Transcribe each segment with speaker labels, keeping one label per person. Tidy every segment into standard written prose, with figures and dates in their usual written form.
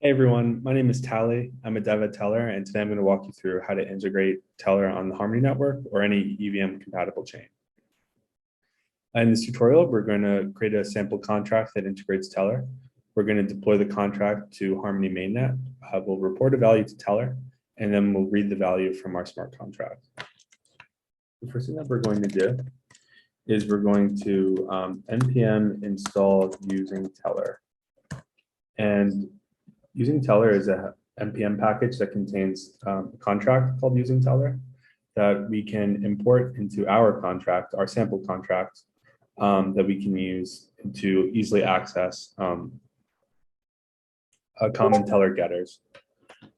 Speaker 1: Hey everyone, my name is Tally. I'm a dev at Tellor, and today I'm going to walk you through how to integrate Tellor on the Harmony network or any EVM compatible chain. In this tutorial, we're going to create a sample contract that integrates Tellor. We're going to deploy the contract to Harmony mainnet. We'll report a value to Tellor, and then we'll read the value from our smart contract. The first thing that we're going to do is we're going to npm install using Tellor. And using Tellor is a npm package that contains a contract called using Tellor that we can import into our contract, our sample contract, that we can use to easily access common Tellor getters.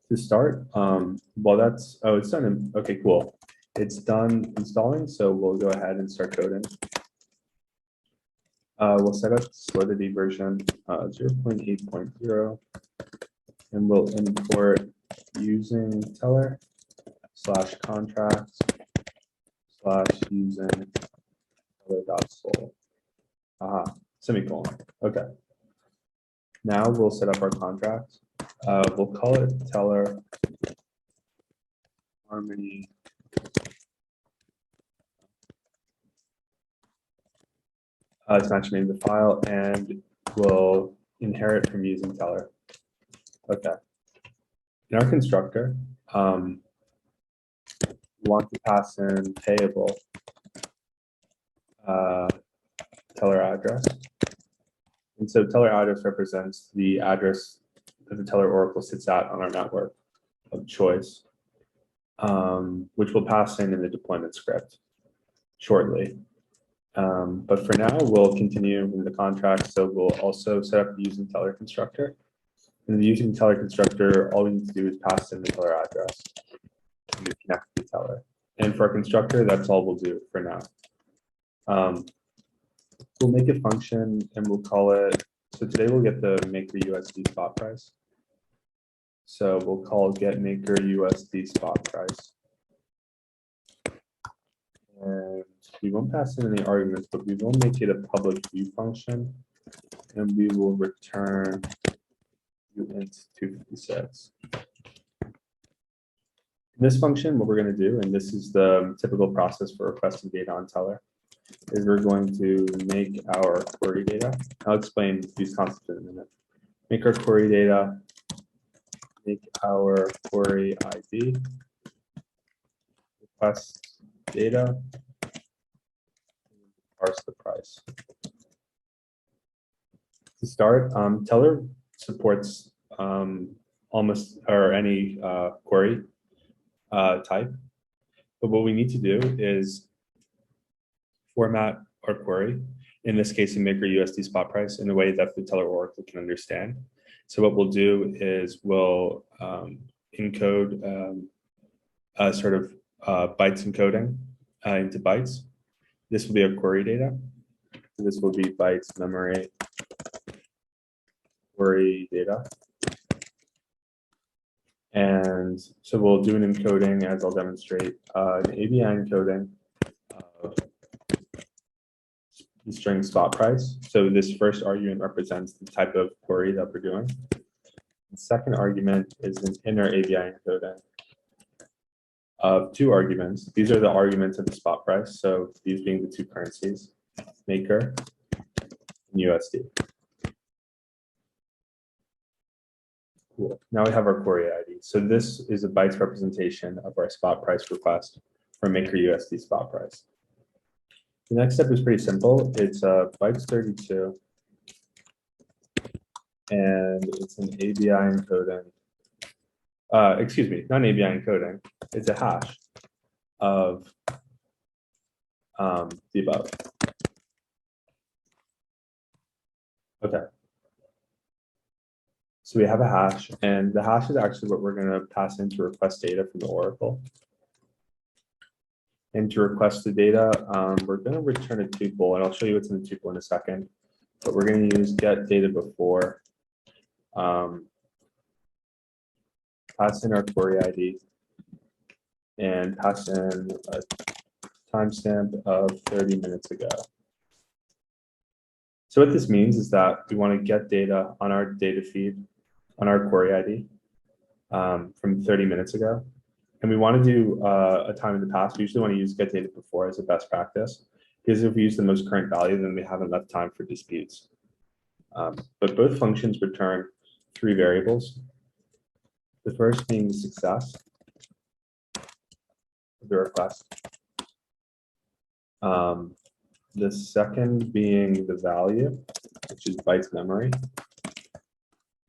Speaker 1: To start, well, it's done. Okay, cool. It's done installing, so we'll go ahead and start coding. We'll set up Solidity version 0.8.0. and we'll import using Tellor /contracts /using Tellor.sol. Semicolon. Okay. Now we'll set up our contract. We'll call it Tellor Harmony. It's not name the file, and we'll inherit from using Tellor. Okay. In our constructor, we want to pass in payable Tellor address. And so Tellor address represents the address that the Tellor Oracle sits at on our network of choice, which we'll pass in the deployment script shortly. But for now, we'll continue in the contract. So we'll also set up the using Tellor constructor. In the using Tellor constructor, all we need to do is pass in the Tellor address and connect to Tellor. And for our constructor, that's all we'll do for now. We'll make a function and we'll call it, so today we'll get the maker USD spot price. So we'll call get maker USD spot price. And we won't pass in any arguments, but we will make it a public view function, and we will return int 256. In this function, what we're going to do, and this is the typical process for requesting data on Tellor, is we're going to make our query data. I'll explain these concepts in a minute. Make our query data, make our query ID, request data, parse the price. To start, Tellor supports almost or any query type, but what we need to do is format our query, in this case, in maker USD spot price, in a way that the Tellor Oracle can understand. So what we'll do is we'll encode a sort of bytes encoding into bytes. This will be our query data. This will be bytes memory query data. And so we'll do an encoding, as I'll demonstrate, an ABI encoding of the string spot price. So this first argument represents the type of query that we're doing. The second argument is an inner ABI encoding of two arguments. These are the arguments of the spot price. So these being the two currencies, maker and USD. Cool. Now we have our query ID. So this is a bytes representation of our spot price request for maker USD spot price. The next step is pretty simple. It's bytes 32, and it's an ABI encoding. Excuse me, not an ABI encoding. It's a hash of the above. Okay. So we have a hash, and the hash is actually what we're going to pass in to request data from the Oracle. And to request the data, we're going to return a tuple, and I'll show you what's in the tuple in a second. But we're going to use get data before, pass in our query ID, and pass in a timestamp of 30 minutes ago. So what this means is that we want to get data on our data feed on our query ID from 30 minutes ago. And we want to do a time in the past. We usually want to use get data before as a best practice, because if we use the most current value, then we have enough time for disputes. But both functions return 3 variables. The first being the success of the request. The second being the value, which is bytes memory.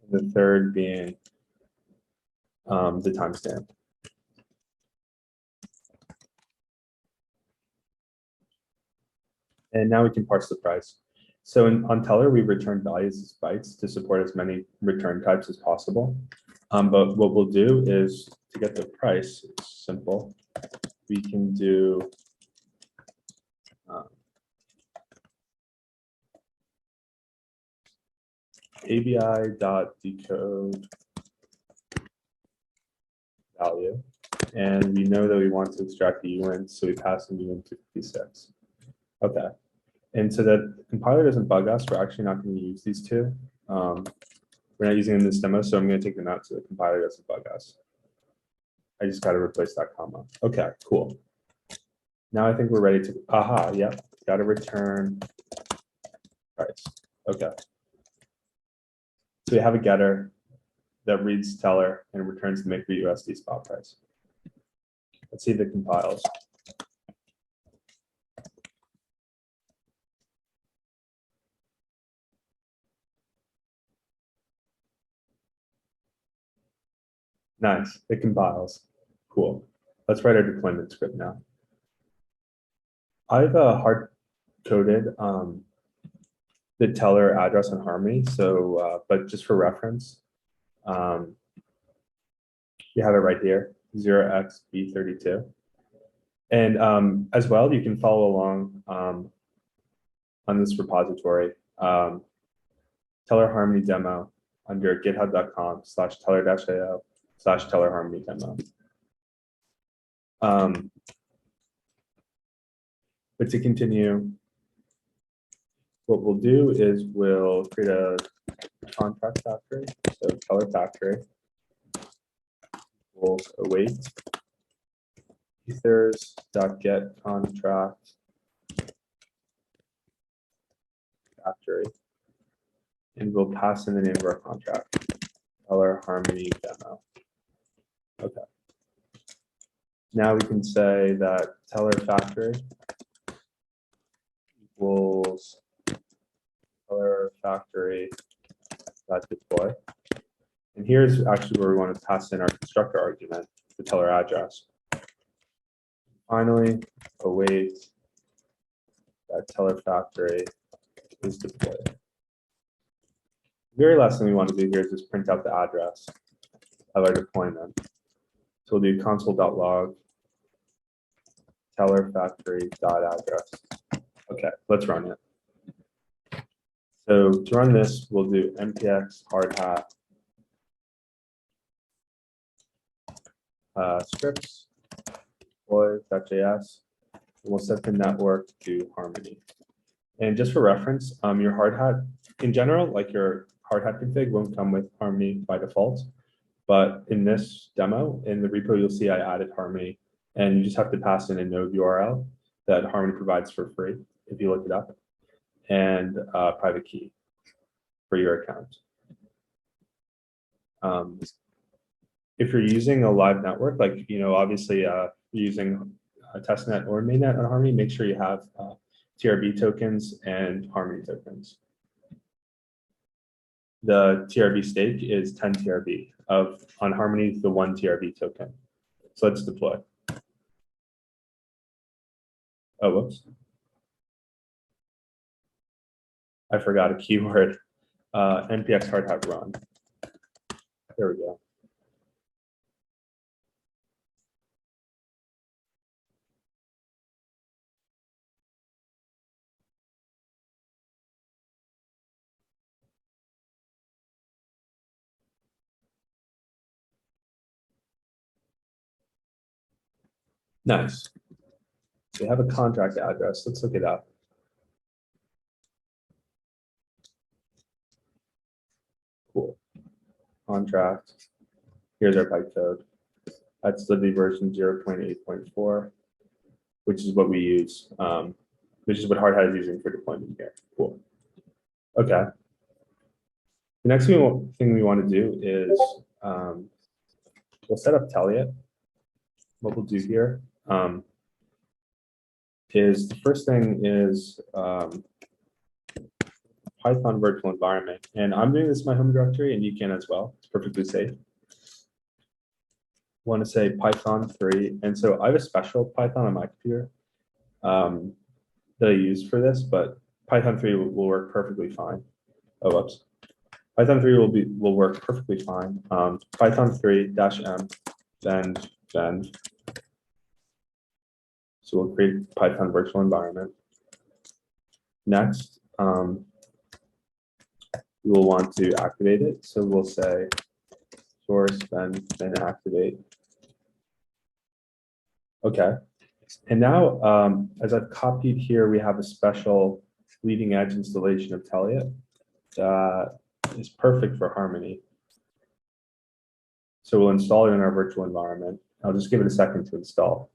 Speaker 1: And the third being the timestamp. And now we can parse the price. So on Tellor, we return values as bytes to support as many return types as possible. But what we'll do is to get the price, it's simple. We can do ABI.decode value. And we know that we want to extract the UN, so we pass in UN 256. Okay. And so that the compiler doesn't bug us, we're actually not going to use these two. We're not using them in this demo, so I'm going to take them out so the compiler doesn't bug us. I just got to replace that comma. Okay, cool. Now I think we're ready to, yep, got to return price. Okay. So we have a getter that reads Tellor and returns the make USD spot price. Let's see if it compiles. Nice, it compiles. Cool. Let's write our deployment script now. I've hard-coded the Tellor address on Harmony, so but just for reference, you have it right here, 0xb32. And as well, you can follow along on this repository, Tellor Harmony demo under github.com/tellor-ao/Tellor Harmony demo. But to continue, what we'll do is we'll create a contract factory. So Tellor factory will await ethers.get contract factory, and we'll pass in the name of our contract, Tellor Harmony demo. Okay. Now we can say that Tellor factory equals Tellor factory deploy. And here's actually where we want to pass in our constructor argument, the Tellor address. Finally, await that Tellor factory is deployed. The very last thing we want to do here is just print out the address of our deployment. So we'll do console.log Tellor factory.address. Okay, let's run it. So to run this, we'll do npx hardhat scripts deploy.js. We'll set the network to Harmony. And just for reference, your hardhat in general, like your hardhat config, won't come with Harmony by default. But in this demo, in the repo, you'll see I added Harmony, and you just have to pass in a node URL that Harmony provides for free if you look it up, and a private key for your account. If you're using a live network, like, obviously using a testnet or mainnet on Harmony, make sure you have TRB tokens and Harmony tokens. The TRB stake is 10 TRB on Harmony, the 1 TRB token. So let's deploy. Oh, whoops. I forgot a keyword. npx hardhat run. There we go. Nice. So we have a contract address. Let's look it up. Cool. contract. Here's our bytecode. That's the version 0.8.4, which is what we use, which is what Hardhat is using for deployment here. Cool. Okay. The next thing we want to do is we'll set up Tellor. What we'll do here is the first thing is Python virtual environment. And I'm doing this in my home directory, and you can as well. It's perfectly safe. Want to say Python 3. And so I have a special Python on my computer that I use for this, but Python 3 will work perfectly fine. Oh, whoops. Python 3 will work perfectly fine. Python 3-m then. So we'll create Python virtual environment. Next, we will want to activate it. So we'll say source then activate. Okay. And now, as I've copied here, we have a special leading edge installation of Tellor that is perfect for Harmony. So we'll install it in our virtual environment. I'll just give it a second to install.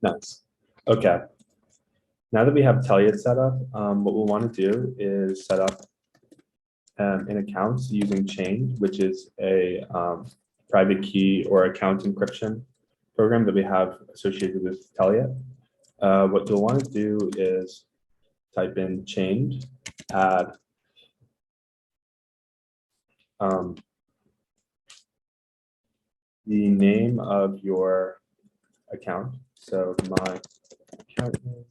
Speaker 1: Nice. Okay. Now that we have Tellor set up, what we'll want to do is set up an account using Chain, which is a private key or account encryption program that we have associated with Tellor. What you'll want to do is type in chained, add the name of your account. So my account name,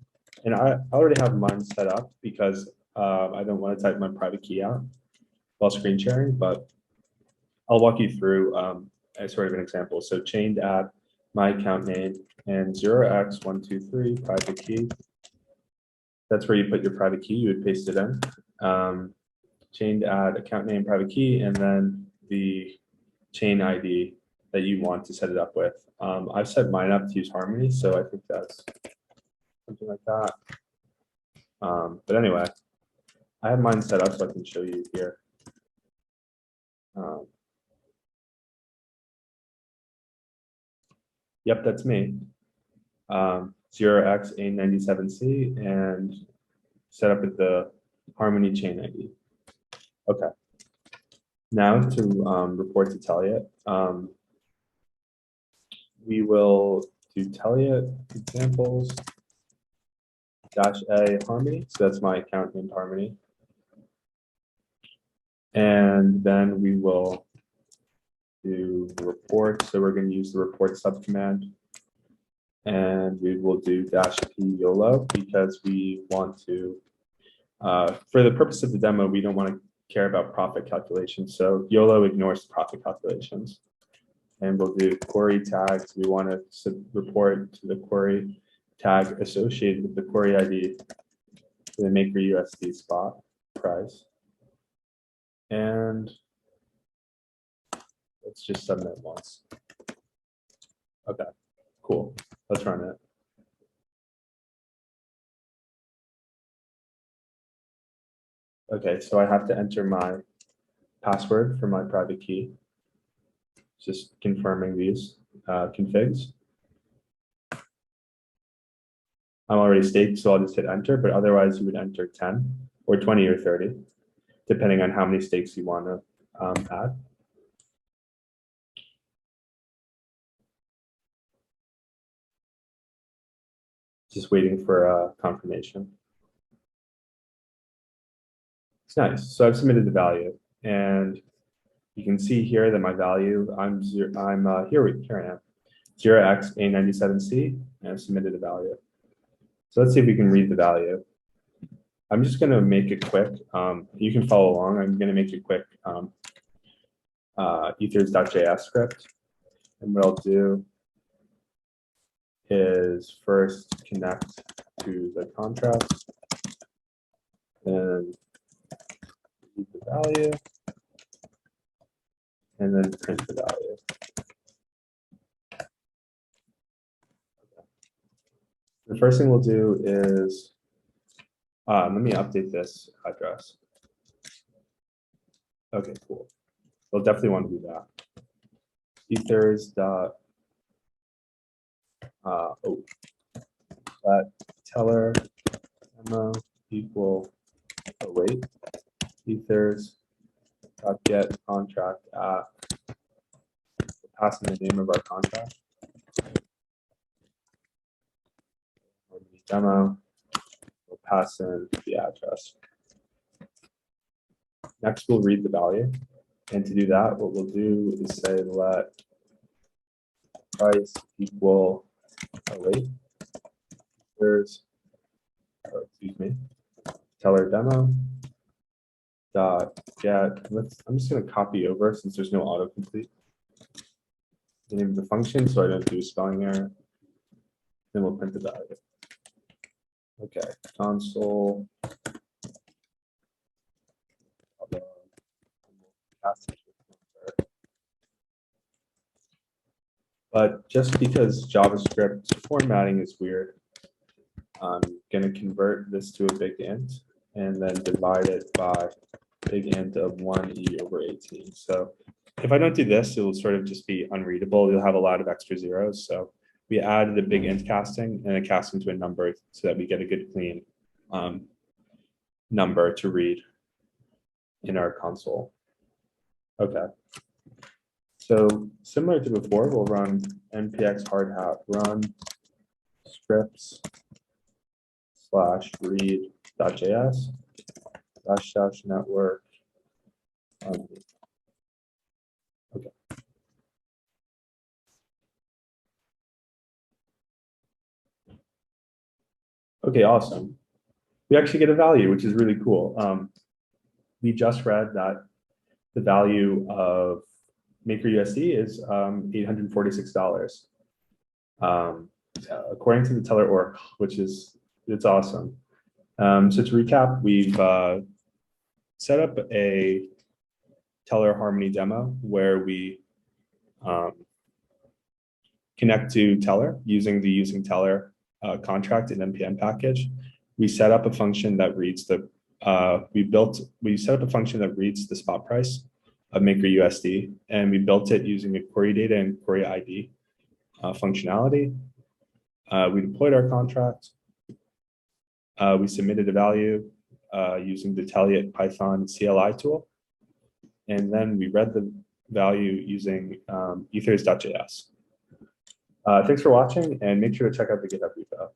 Speaker 1: and I already have mine set up because I don't want to type my private key out while screen sharing, but I'll walk you through a sort of an example. So chained add my account name and 0x123 private key. That's where you put your private key. You would paste it in. Chained add account name private key, and then the chain ID that you want to set it up with. I've set mine up to use Harmony, so I think that's something like that. But anyway, I have mine set up so I can show you here. Yep, that's me. 0x A97C and set up with the Harmony chain ID. Okay. Now to report to Tellor, we will do Tellor examples -a Harmony. So that's my account named Harmony. And then we will do report. So we're going to use the report subcommand. And we will do -p YOLO because we want to, for the purpose of the demo, we don't want to care about profit calculations. So YOLO ignores profit calculations. And we'll do query tags. We want to report to the query tag associated with the query ID for the Maker USD spot price. And let's just submit once. Okay, cool. Let's run it. Okay, so I have to enter my password for my private key. Just confirming these configs. I'm already staked, so I'll just hit enter, but otherwise you would enter 10 or 20 or 30, depending on how many stakes you want to add. Just waiting for confirmation. It's nice. So I've submitted the value, and you can see here that my value, here I am, 0x A97C, and I've submitted a value. So let's see if we can read the value. I'm just going to make it quick. You can follow along. I'm going to make it quick ethers.js script. And what I'll do is first connect to the contract and read the value, and then print the value. The first thing we'll do is, let me update this address. Okay, cool. We'll definitely want to do that. Ethers dot let Tellor demo equal await ethers dot get contract at, passing the name of our contract. Demo, we'll pass in the address. Next, we'll read the value. And to do that, what we'll do is say let price equal await. There's, excuse me, Tellor demo dot get. I'm just going to copy over since there's no autocomplete. The name of the function so I don't do a spelling error. Then we'll print the value. Okay, console. But just because JavaScript formatting is weird, I'm going to convert this to a big int and then divide it by big int of 1e over 18. So if I don't do this, it will sort of just be unreadable. You'll have a lot of extra zeros. So we add the big int casting and it casts into a number so that we get a good clean number to read in our console. Okay. So similar to before, we'll run npx hardhat run scripts / read.js / network. Okay. Okay, awesome. We actually get a value, which is really cool. We just read that the value of MakerUSD is $846. According to the Tellor org, which is, it's awesome. So to recap, we've set up a Tellor Harmony demo where we connect to Tellor using the using Tellor contract and npm package. We set up a function that reads the we set up a function that reads the spot price of MakerUSD, and we built it using a query data and query ID functionality. We deployed our contract. We submitted a value using the Tellor Python CLI tool, and then we read the value using ethers.js. Thanks for watching, and make sure to check out the GitHub repo.